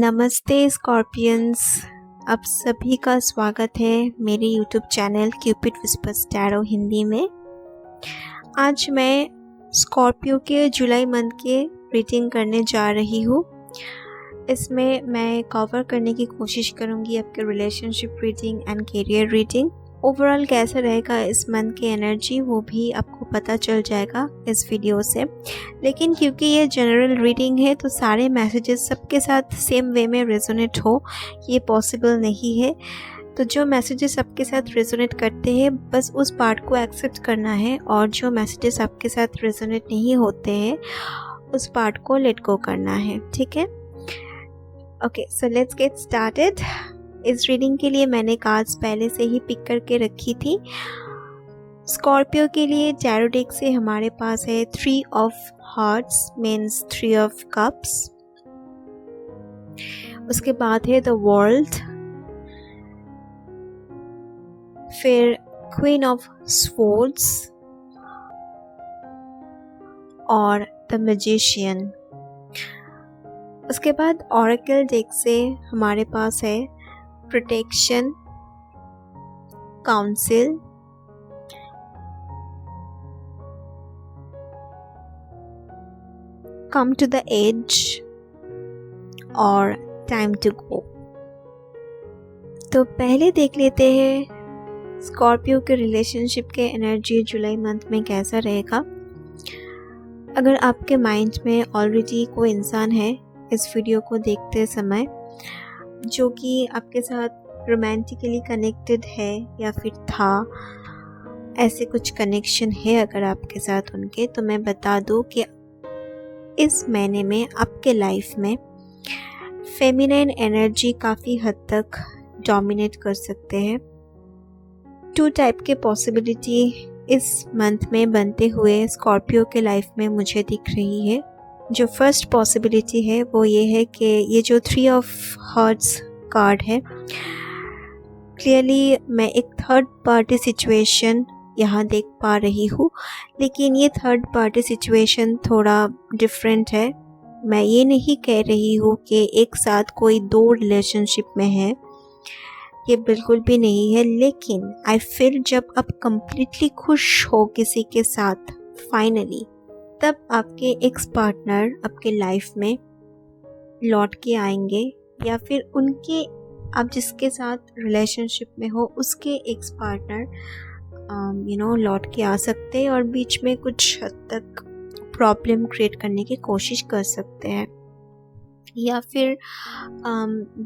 नमस्ते स्कॉर्पियंस। आप सभी का स्वागत है मेरे YouTube channel Cupid whispers tarot Hindi में। आज मैं स्कॉर्पियो के जुलाई मंथ के रीडिंग करने जा रही हूँ। इसमें मैं कवर करने की कोशिश करूँगी आपके relationship reading and career reading. Overall कैसा रहेगा इस मंथ की एनर्जी वो भी आपको पता चल जाएगा इस वीडियो से। लेकिन क्योंकि ये जनरल रीडिंग है तो सारे मैसेजेस सबके साथ सेम वे में रेजोनेट हो ये पॉसिबल नहीं है। तो जो मैसेजेस आपके साथ रेजोनेट करते हैं बस उस पार्ट को एक्सेप्ट करना है, और जो मैसेजेस आपके साथ रेजोनेट नहीं होते हैं उस पार्ट को लेट गो करना है। ठीक है, okay, so let's get started. इस रीडिंग के लिए मैंने कार्ड्स पहले से ही पिक करके रखी थी। स्कॉर्पियो के लिए टैरो डेक से हमारे पास है 3 of hearts means 3 of cups. उसके बाद है द वर्ल्ड, फिर क्वीन ऑफ स्वॉर्ड्स और द मैजिशियन। उसके बाद ऑरेकल डेक से हमारे पास है protection, council, come to the edge और टाइम टू गो। तो पहले देख लेते हैं स्कॉर्पियो के रिलेशनशिप के एनर्जी जुलाई मंथ में कैसा रहेगा। अगर आपके माइंड में ऑलरेडी कोई इंसान है इस वीडियो को देखते समय जो कि आपके साथ रोमांटिकली कनेक्टेड है या फिर था, ऐसे कुछ कनेक्शन है अगर आपके साथ उनके, तो मैं बता दूं कि इस महीने में आपके लाइफ में फेमिनाइन एनर्जी काफ़ी हद तक डोमिनेट कर सकते हैं। 2 टाइप के पॉसिबिलिटी इस मंथ में बनते हुए स्कॉर्पियो के लाइफ में मुझे दिख रही है। जो फर्स्ट पॉसिबिलिटी है वो ये है कि ये जो 3 ऑफ हार्ट्स कार्ड है, क्लियरली मैं एक थर्ड पार्टी सिचुएशन यहाँ देख पा रही हूँ। लेकिन ये थर्ड पार्टी सिचुएशन थोड़ा डिफरेंट है। मैं ये नहीं कह रही हूँ कि एक साथ कोई 2 रिलेशनशिप में है, ये बिल्कुल भी नहीं है। लेकिन आई फील जब आप कंप्लीटली खुश हो किसी के साथ फाइनली, तब आपके एक्स पार्टनर आपके लाइफ में लौट के आएंगे, या फिर उनके आप जिसके साथ रिलेशनशिप में हो उसके एक्स पार्टनर लौट के आ सकते हैं और बीच में कुछ हद तक प्रॉब्लम क्रिएट करने की कोशिश कर सकते हैं, या फिर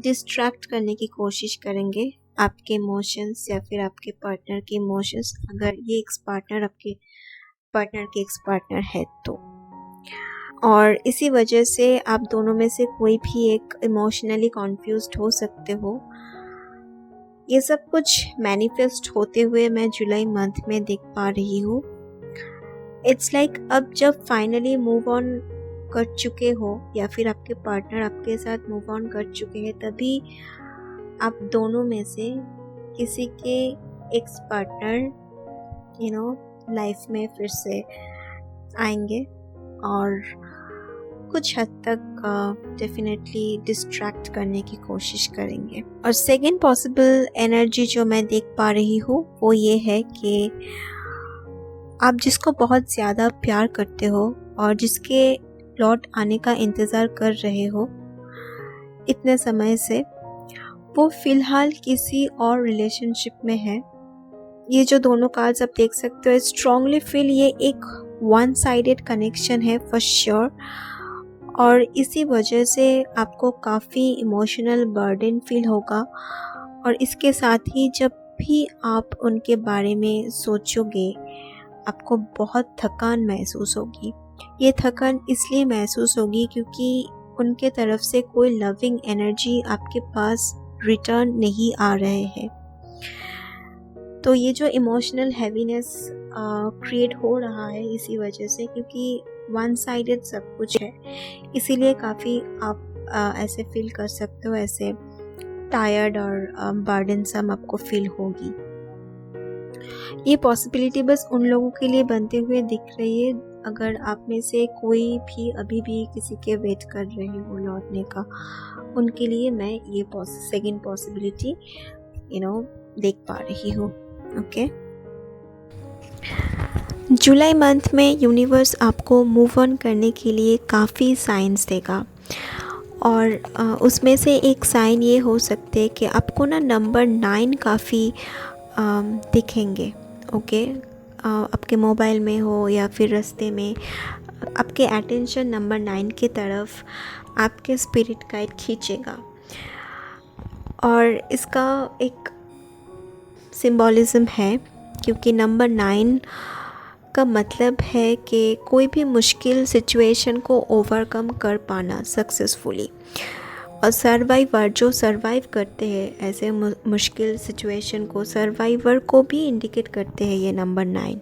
डिस्ट्रैक्ट करने की कोशिश करेंगे आपके इमोशंस या फिर आपके पार्टनर के इमोशंस, अगर ये एक्स पार्टनर आपके पार्टनर के एक्स पार्टनर है तो। और इसी वजह से आप दोनों में से कोई भी एक इमोशनली कॉन्फ्यूज्ड हो सकते हो। ये सब कुछ मैनिफेस्ट होते हुए मैं जुलाई मंथ में देख पा रही हूँ। इट्स लाइक अब जब फाइनली मूव ऑन कर चुके हो या फिर आपके पार्टनर आपके साथ मूव ऑन कर चुके हैं, तभी आप दोनों में से किसी के एक्स पार्टनर लाइफ में फिर से आएंगे और कुछ हद तक डेफिनेटली डिस्ट्रैक्ट करने की कोशिश करेंगे। और सेकेंड पॉसिबल एनर्जी जो मैं देख पा रही हूँ वो ये है कि आप जिसको बहुत ज़्यादा प्यार करते हो और जिसके लौट आने का इंतज़ार कर रहे हो इतने समय से, वो फ़िलहाल किसी और रिलेशनशिप में है। ये जो दोनों कार्ड्स आप देख सकते हो, स्ट्रांगली फील ये एक वन साइडेड कनेक्शन है फॉर श्योर। और इसी वजह से आपको काफ़ी इमोशनल बर्डन फील होगा, और इसके साथ ही जब भी आप उनके बारे में सोचोगे आपको बहुत थकान महसूस होगी। ये थकान इसलिए महसूस होगी क्योंकि उनके तरफ से कोई लविंग एनर्जी आपके पास रिटर्न नहीं आ रहे हैं। तो ये जो इमोशनल हैवीनेस क्रिएट हो रहा है इसी वजह से, क्योंकि वन साइडेड सब कुछ है, इसीलिए काफ़ी आप ऐसे फील कर सकते हो, ऐसे टायर्ड और बर्डनसम आपको फील होगी। ये पॉसिबिलिटी बस उन लोगों के लिए बनते हुए दिख रही है अगर आप में से कोई भी अभी भी किसी के वेट कर रहे हो लौटने का, उनके लिए मैं ये सेकंड पॉसिबिलिटी देख पा रही हूँ। ओके, जुलाई मंथ में यूनिवर्स आपको मूव ऑन करने के लिए काफ़ी साइंस देगा, और उसमें से एक साइन ये हो सकते हैं कि आपको ना नंबर 9 काफ़ी दिखेंगे। ओके, आपके मोबाइल में हो या फिर रास्ते में, आपके अटेंशन नंबर 9 की तरफ आपके स्पिरिट गाइड खींचेगा। और इसका एक सिंबॉलिज्म है, क्योंकि नंबर 9 का मतलब है कि कोई भी मुश्किल सिचुएशन को ओवरकम कर पाना सक्सेसफुली। और सर्वाइवर जो सर्वाइव करते हैं ऐसे मुश्किल सिचुएशन को, सर्वाइवर को भी इंडिकेट करते हैं ये नंबर 9।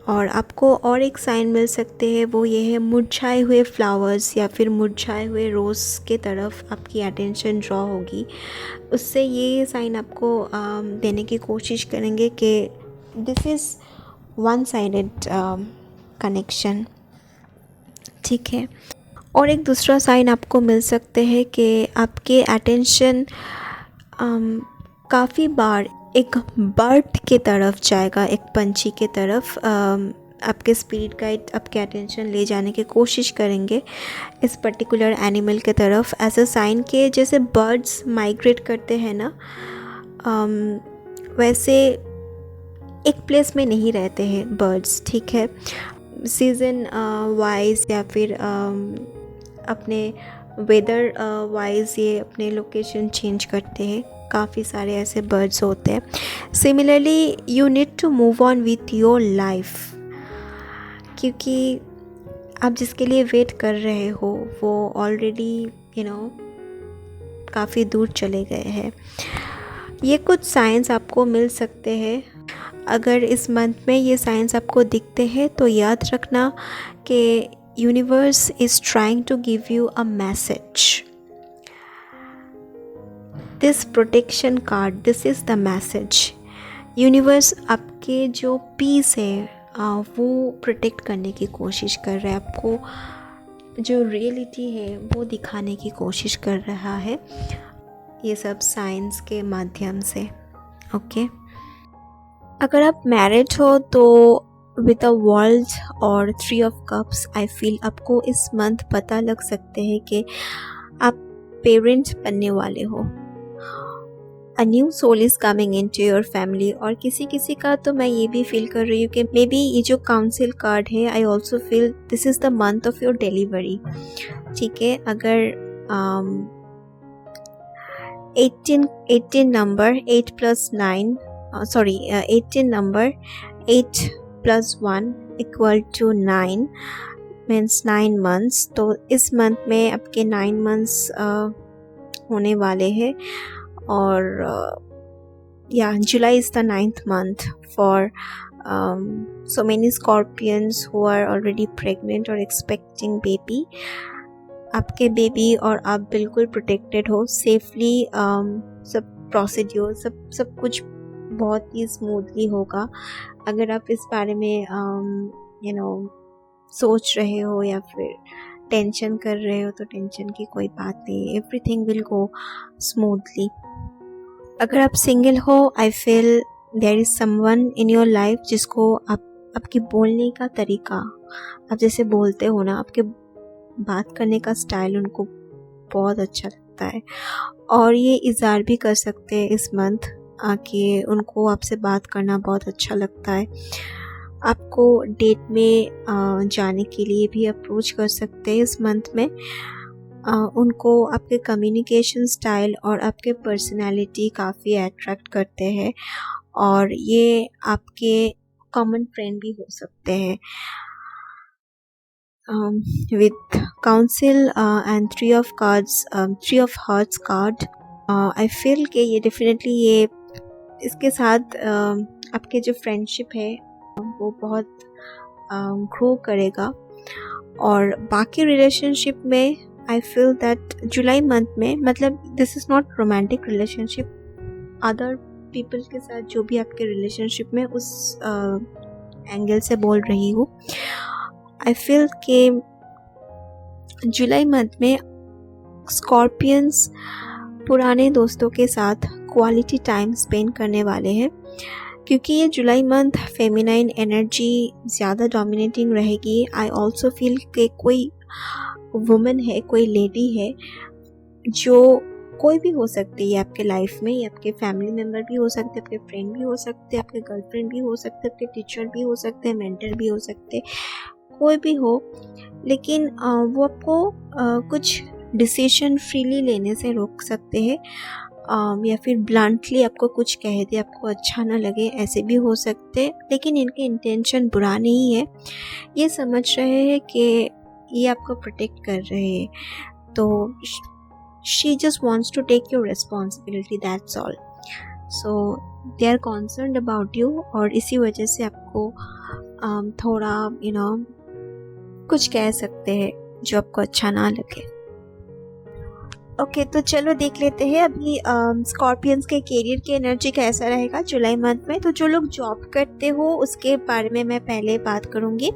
और आपको और एक साइन मिल सकते हैं, वो ये है मुरझाए हुए फ्लावर्स या फिर मुरझाए हुए रोज़ के तरफ आपकी अटेंशन ड्रॉ होगी। उससे ये साइन आपको देने की कोशिश करेंगे कि this is one sided connection, ठीक है। और एक दूसरा साइन आपको मिल सकते हैं कि आपके अटेंशन काफ़ी बार एक बर्ड के तरफ जाएगा, एक पंछी के तरफ। आपके स्पिरिट गाइड आपके अटेंशन ले जाने की कोशिश करेंगे इस पर्टिकुलर एनिमल के तरफ, एज अ साइन के जैसे बर्ड्स माइग्रेट करते हैं ना, वैसे एक प्लेस में नहीं रहते हैं बर्ड्स, ठीक है। सीज़न वाइज या फिर अपने वेदर वाइज ये अपने लोकेशन चेंज करते हैं। काफ़ी सारे ऐसे बर्ड्स होते हैं। Similarly you need to move on with your life, क्योंकि आप जिसके लिए वेट कर रहे हो वो ऑलरेडी काफ़ी दूर चले गए हैं। ये कुछ साइंस आपको मिल सकते हैं। अगर इस मंथ में ये साइंस आपको दिखते हैं तो याद रखना कि universe is trying to give you a message. This protection card, this is the message. Universe आपके जो पीस है वो प्रोटेक्ट करने की कोशिश कर रहा है, आपको जो रियलिटी है वो दिखाने की कोशिश कर रहा है, ये सब साइंस के माध्यम से। ओके, अगर आप मैरिड हो तो विद अ वर्ल्ड और 3 ऑफ कप्स, आई फील आपको इस मंथ पता लग सकते हैं कि आप पेरेंट्स बनने वाले हो। A new soul is coming into your family. और किसी का तो मैं ये भी फील कर रही हूँ कि मे बी ये जो काउंसिल कार्ड है, I also feel this is the month of your delivery, ठीक है। अगर 18 नंबर 8 + 9 18 नंबर 8 + 1 = 9 मीन्स 9 मंथ्स। तो इस मंथ में आपके 9 मंथ्स होने वाले हैं। और July is the 9th month for so many Scorpions who are already pregnant or expecting baby. आपके बेबी और आप बिल्कुल प्रोटेक्टेड हो सेफली। सब प्रोसीड्योर सब कुछ बहुत ही स्मूथली होगा। अगर आप इस बारे में सोच रहे हो या फिर टेंशन कर रहे हो तो टेंशन की कोई बात नहीं, एवरीथिंग विल गो स्मूथली। अगर आप सिंगल हो, I feel there is someone in your life जिसको आपकी बोलने का तरीका, आप जैसे बोलते हो ना, आपके बात करने का स्टाइल उनको बहुत अच्छा लगता है। और ये इज़हार भी कर सकते हैं इस मंथ कि उनको आपसे बात करना बहुत अच्छा लगता है। आपको डेट में जाने के लिए भी अप्रोच कर सकते हैं इस मंथ में। उनको आपके कम्युनिकेशन स्टाइल और आपके पर्सनालिटी काफ़ी अट्रैक्ट करते हैं, और ये आपके कॉमन फ्रेंड भी हो सकते हैं। With council and 3 of hearts card, I feel कि ये डेफिनेटली ये इसके साथ आपके जो फ्रेंडशिप है वो बहुत ग्रो करेगा। और बाकी रिलेशनशिप में I feel that July month में, मतलब this is not romantic relationship, other people के साथ जो भी आपके रिलेशनशिप में, उस एंगल से बोल रही हूँ। आई फील कि जुलाई मंथ में स्कॉर्पियंस पुराने दोस्तों के साथ क्वालिटी टाइम स्पेंड करने वाले हैं, क्योंकि ये जुलाई मंथ फेमिनाइन एनर्जी ज़्यादा डोमिनेटिंग रहेगी। आई ऑल्सो फील कि कोई वुमन है, कोई लेडी है, जो कोई भी हो सकती है आपके लाइफ में, ये आपके फैमिली मेम्बर भी हो सकते हैं, आपके फ्रेंड भी हो सकते हैं, आपके गर्लफ्रेंड भी हो सकते हैं, आपके टीचर भी हो सकते हैं, मेंटर भी हो सकते हैं, कोई भी हो, लेकिन वो आपको कुछ डिसीजन फ्रीली लेने से रोक सकते हैं, या फिर ब्लंटली आपको कुछ कह दे, आपको अच्छा ना लगे, ऐसे भी हो सकते, लेकिन इनके इंटेंशन बुरा नहीं है। ये समझ रहे हैं कि ये आपको प्रोटेक्ट कर रहे हैं, तो she just wants to take your responsibility, that's all. So they are concerned about you, और इसी वजह से आपको थोड़ा कुछ कह सकते हैं जो आपको अच्छा ना लगे। ओके, तो चलो देख लेते हैं अभी स्कॉर्पियंस के कैरियर की एनर्जी कैसा रहेगा जुलाई मंथ में। तो जो लोग जॉब करते हो उसके बारे में मैं पहले बात करूँगी।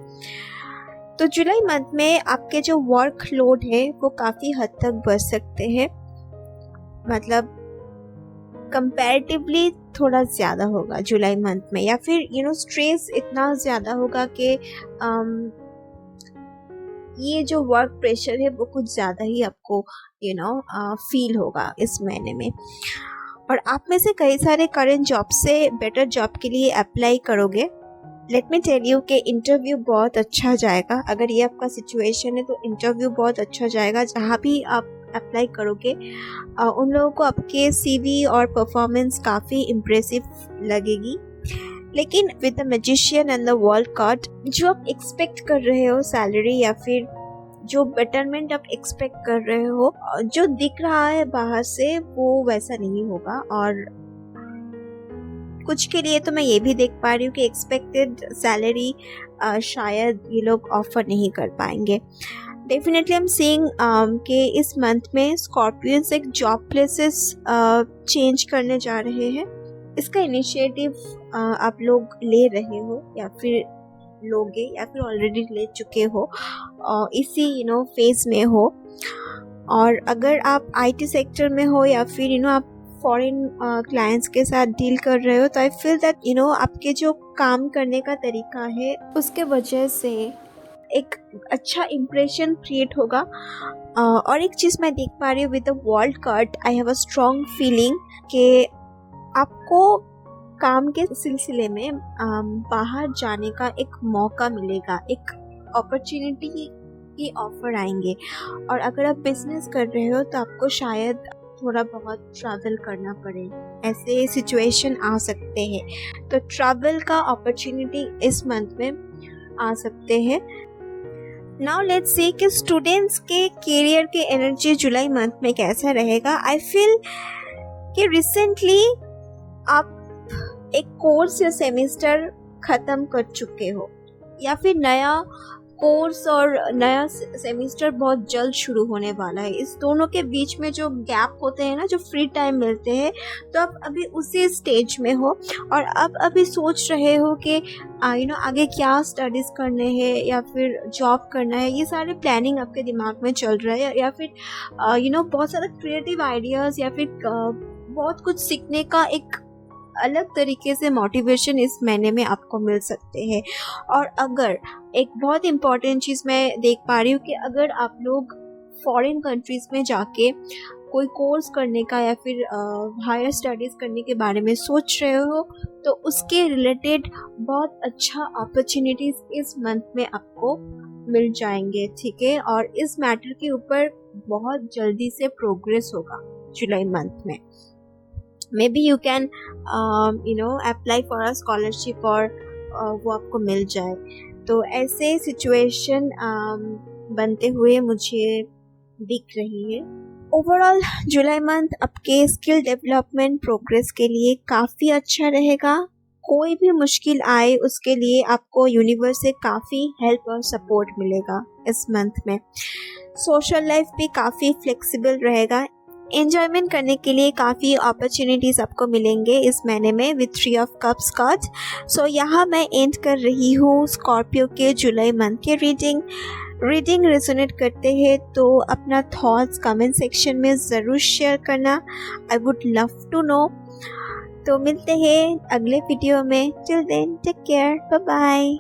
तो जुलाई मंथ में आपके जो वर्क लोड है वो काफ़ी हद तक बढ़ सकते हैं, मतलब कंपैरेटिवली थोड़ा ज़्यादा होगा जुलाई मंथ में, या फिर स्ट्रेस इतना ज़्यादा होगा कि ये जो वर्क प्रेशर है वो कुछ ज़्यादा ही आपको फील होगा इस महीने में। और आप में से कई सारे करंट जॉब से बेटर जॉब के लिए अप्लाई करोगे। लेट मी टेल यू कि इंटरव्यू बहुत अच्छा जाएगा। अगर ये आपका सिचुएशन है तो इंटरव्यू बहुत अच्छा जाएगा। जहाँ भी आप अप्लाई करोगे उन लोगों को आपके सीवी और परफॉर्मेंस काफ़ी इम्प्रेसिव लगेगी। लेकिन with the magician and the world card, जो आप एक्सपेक्ट कर रहे हो सैलरी या फिर जो बेटरमेंट आप एक्सपेक्ट कर रहे हो, जो दिख रहा है बाहर से वो वैसा नहीं होगा। और कुछ के लिए तो मैं ये भी देख पा रही हूँ कि एक्सपेक्टेड सैलरी शायद ये लोग ऑफर नहीं कर पाएंगे। डेफिनेटली आई एम सीइंग कि इस मंथ में स्कॉर्पियंस एक जॉब प्लेसेस चेंज करने जा रहे हैं। इसका इनिशिएटिव आप लोग ले रहे हो या फिर लोगे या फिर ऑलरेडी ले चुके हो, इसी फेज में हो। और अगर आप आईटी सेक्टर में हो या फिर आप फॉरेन क्लाइंट्स के साथ डील कर रहे हो, तो आई फील दैट आपके जो काम करने का तरीका है उसके वजह से एक अच्छा इम्प्रेशन क्रिएट होगा। और एक चीज़ मैं देख पा रही हूँ with the world card, I have a strong feeling कि आपको काम के सिलसिले में बाहर जाने का एक मौका मिलेगा, एक अपॉर्चुनिटी की ऑफर आएंगे। और अगर आप बिजनेस कर रहे हो तो आपको शायद थोड़ा बहुत ट्रैवल करना पड़े, ऐसे सिचुएशन आ सकते हैं। तो ट्रैवल का अपॉर्चुनिटी इस मंथ में आ सकते हैं। नाउ लेट्स सी कि स्टूडेंट्स के करियर के एनर्जी जुलाई मंथ में कैसा रहेगा। आई फील कि रिसेंटली आप एक कोर्स या सेमेस्टर ख़त्म कर चुके हो, या फिर नया कोर्स और नया सेमेस्टर बहुत जल्द शुरू होने वाला है। इस दोनों के बीच में जो गैप होते हैं ना, जो फ्री टाइम मिलते हैं, तो आप अभी उसी स्टेज में हो और आप अभी सोच रहे हो कि आगे क्या स्टडीज़ करने हैं या फिर जॉब करना है। ये सारे प्लानिंग आपके दिमाग में चल रहा है, या फिर बहुत सारा क्रिएटिव आइडियाज़ या फिर बहुत कुछ सीखने का एक अलग तरीके से मोटिवेशन इस महीने में आपको मिल सकते हैं। और अगर एक बहुत इम्पॉर्टेंट चीज़ मैं देख पा रही हूँ कि अगर आप लोग फॉरेन कंट्रीज़ में जाके कोई कोर्स करने का या फिर हायर स्टडीज़ करने के बारे में सोच रहे हो, तो उसके रिलेटेड बहुत अच्छा अपॉर्चुनिटीज़ इस मंथ में आपको मिल जाएंगे, ठीक है। और इस मैटर के ऊपर बहुत जल्दी से प्रोग्रेस होगा जुलाई मंथ में। May be you can apply for a scholarship और वो आपको मिल जाए। तो ऐसे सिचुएशन बनते हुए मुझे दिख रही है। ओवरऑल जुलाई मंथ आपके स्किल डेवलपमेंट प्रोग्रेस के लिए काफ़ी अच्छा रहेगा। कोई भी मुश्किल आए उसके लिए आपको यूनिवर्स से काफ़ी हेल्प और सपोर्ट मिलेगा इस मंथ में। सोशल लाइफ भी काफ़ी फ्लेक्सिबल रहेगा। एन्जॉयमेंट करने के लिए काफ़ी अपॉर्चुनिटीज़ आपको मिलेंगे इस महीने में विद 3 ऑफ कप्स कार्ड। सो यहाँ मैं एंड कर रही हूँ स्कॉर्पियो के जुलाई मंथ के रीडिंग रेजोनेट करते हैं तो अपना थॉट्स कमेंट सेक्शन में ज़रूर शेयर करना, I would love to know. तो मिलते हैं अगले वीडियो में, till then take care, bye bye.